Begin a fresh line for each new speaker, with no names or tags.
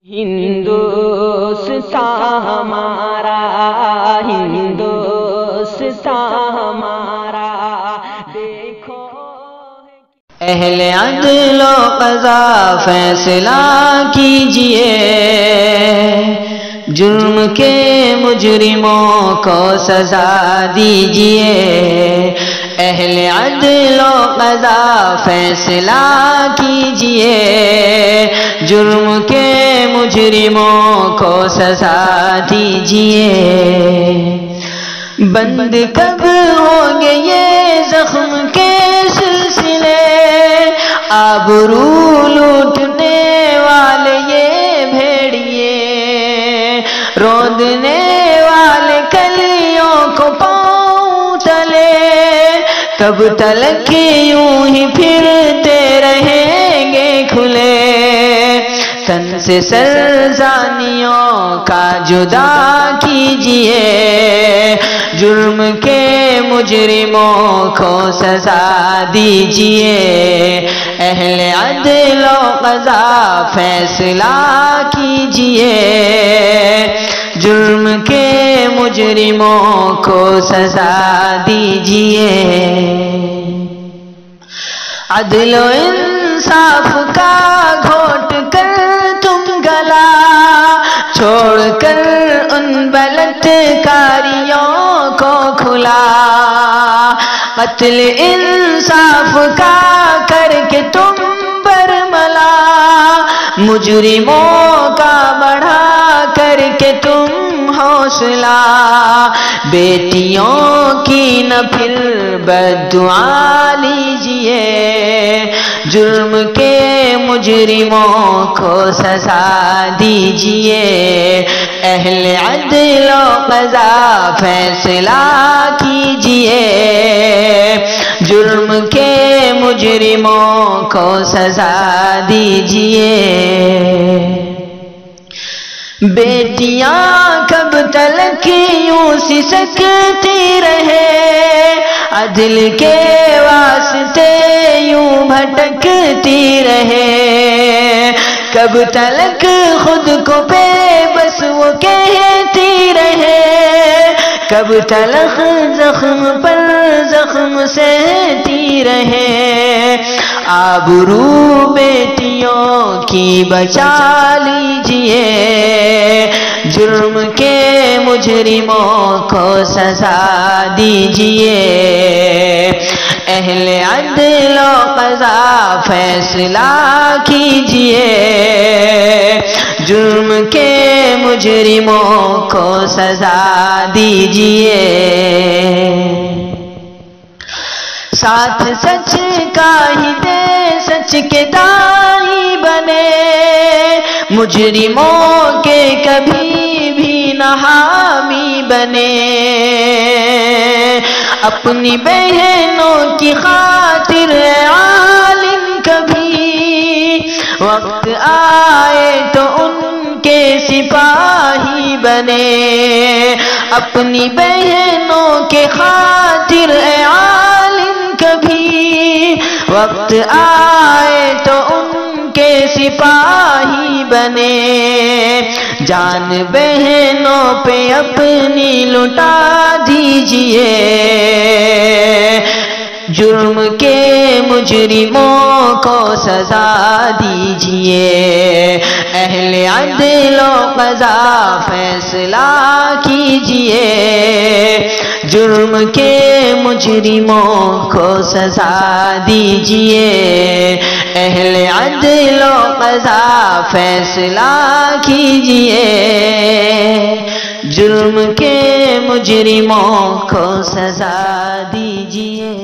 ہندوستان ہمارا، ہندوستان ہمارا، دیکھو
اہل عدل و قضا فیصلہ کیجئے، جرم کے مجرموں کو سزا دیجئے۔ اہل عدل و قضا فیصلہ کیجئے، جرم کے مجرموں کو سزا دیجئے۔ بند کب ہوں گے یہ زخم کے سلسلے، آبرو لوٹنے والے یہ بھیڑیے، رودنے والے کلیوں کو پاؤں تلے، کب تلک یوں ہی پھرتے رہیں گے کھلے۔ تن سے سرزانیوں کا جدا کیجئے، جرم کے مجرموں کو سزا دیجئے۔ اہل عدل و قضا فیصلہ کیجئے، جرم کے مجرموں کو سزا دیجئے۔ عدل و انصاف کا گھوٹ کر تم گلا چھوڑ کر ان بلاتکاریوں کو کھلا، قتل انصاف کا کر کے تم برملا، مجرموں کا بڑھا کر کے تم حوصلہ، بیٹیوں کی نہ پھر بددعا لیجئے، جرم کے مجرموں کو سزا دیجئے۔ اہل عدل و قضا فیصلہ کیجئے، جرم کے مجرموں کو سزا دیجئے۔ بیٹیاں کب تلک یوں سسکتی رہے، عدل کے واسطے یوں بھٹکتی رہے، کب تلک خود کو بے بس وہ کہتی رہے، کب تلک زخم پر زخم سہتی رہے۔ آبرو بیٹیوں کی بچا لیجئے، جرم کے مجرموں کو سزا دیجئے۔ اہل عدل و قضا فیصلہ کیجئے، جرم کے مجرموں کو سزا دیجئے۔ ساتھ سچ کا ہی دے سچ کے داعی بنے، مجرموں کے کبھی بھی نہ حامی بنے، اپنی بہنوں کی خاطر عالم کبھی وقت آئے تو ان کے سپاہی بنے، اپنی بہنوں کے خاطر عالم کبھی وقت آئے تو ان کے سپاہی بنے، جان بہنوں پہ اپنی لٹا دیجئے، جرم کے مجرموں کو سزا دیجئے۔ اہل عدل و قضا فیصلہ کیجئے، جرم کے مجرموں کو سزا دیجئے۔ اہل عدل و قضا فیصلہ کیجئے، جرم کے مجرموں کو سزا دیجئے۔